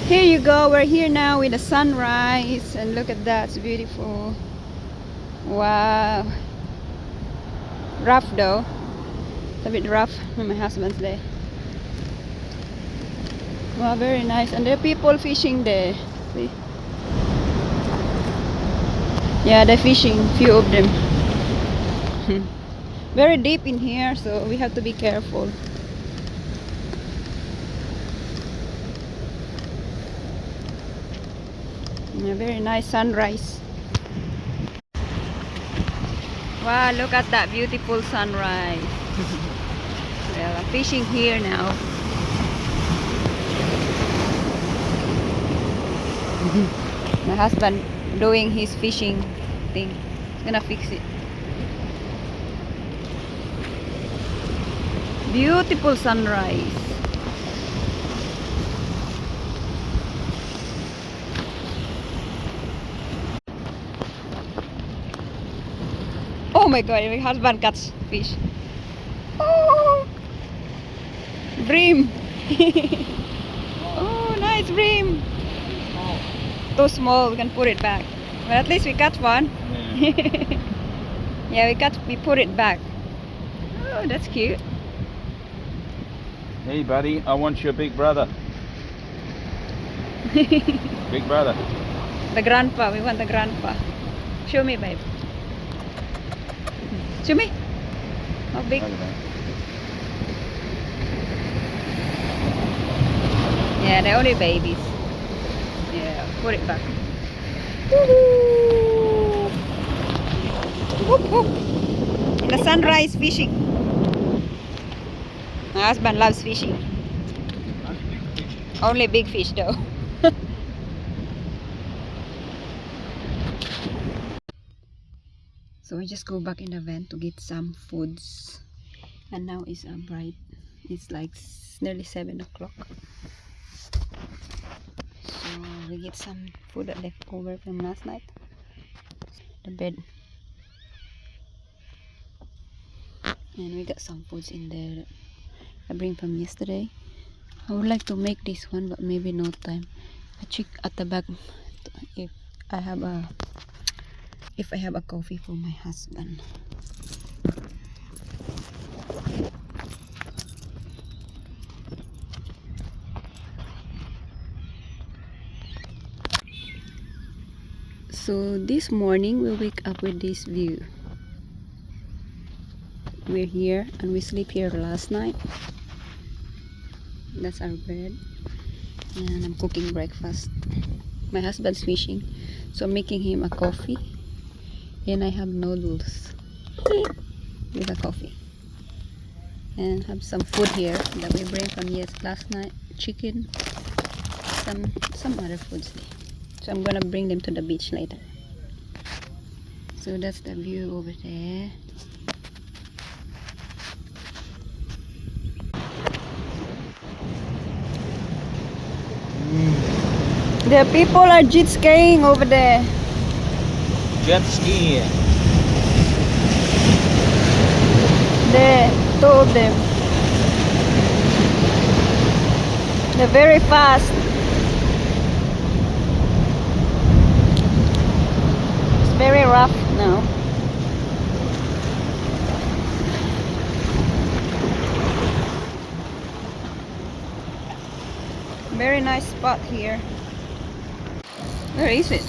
Here you go, we're here now with the sunrise, and look at that, it's beautiful. Wow. Rough though. It's a bit rough when my husband's there. Wow, very nice. And there are people fishing there. See? Yeah, they're fishing, few of them. Very deep in here, so we have to be careful. Yeah, very nice sunrise. Wow, look at that beautiful sunrise. Well, I'm fishing here now. My husband doing his fishing thing. He's gonna fix it. Beautiful sunrise. Oh my god, my husband catch fish. Oh, bream. Oh, nice bream. Too small, we can put it back. But at least we catch one. Yeah, yeah, we put it back. Oh, that's cute. Hey buddy, I want your big brother. Big brother. The grandpa, we want the grandpa. Show me, babe. Show me. How big? Yeah, they're only babies. Yeah, put it back. Woohoo! Whoop, whoop. In the sunrise fishing. My husband loves fishing. Only big fish though. So we just go back in the van to get some foods. And now it's bright. It's like nearly 7 o'clock. So we get some food that left over from last night. The bed. And we got some foods in there that I bring from yesterday. I would like to make this one, but maybe no time. I check at the back if I have a coffee for my husband. So this morning we wake up with this view. We're here and we sleep here last night. That's our bed. And I'm cooking breakfast. My husband's fishing, so I'm making him a coffee. And I have noodles with a coffee. And have some food here that we bring from last night. Chicken. Some other foods there. So I'm gonna bring them to the beach later. So that's the view over there. The people are jet skiing over there. Jet ski. There, two of them. They're very fast. It's very rough now. Very nice spot here. Where is it?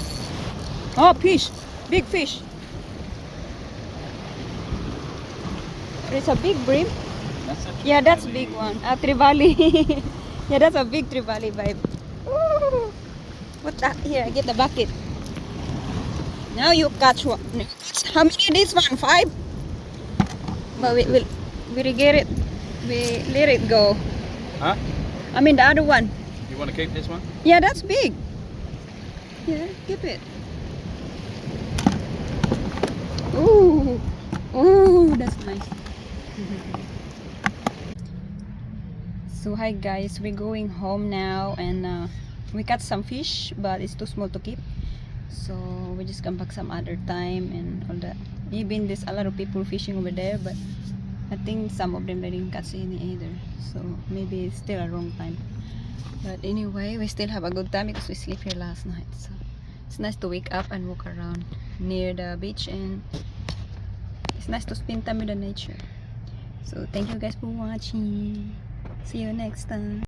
Oh, fish! Big fish! It's a big bream. Yeah, that's a big one. A trevally. Yeah, that's a big trevally, babe. Ooh. What that? Here, get the bucket. Now you catch one. How many this one? 5? But we get it. We let it go. Huh? I mean the other one. You want to keep this one? Yeah, that's big. Yeah, keep it. Ooh. Ooh, that's nice. So hi guys, we're going home now, and we caught some fish but it's too small to keep, so we just come back some other time and all that. Even there's a lot of people fishing over there, but I think some of them didn't catch any either, so maybe it's still a wrong time. But anyway, we still have a good time because we sleep here last night. So it's nice to wake up and walk around near the beach, and it's nice to spend time with the nature. So thank you guys for watching. See you next time.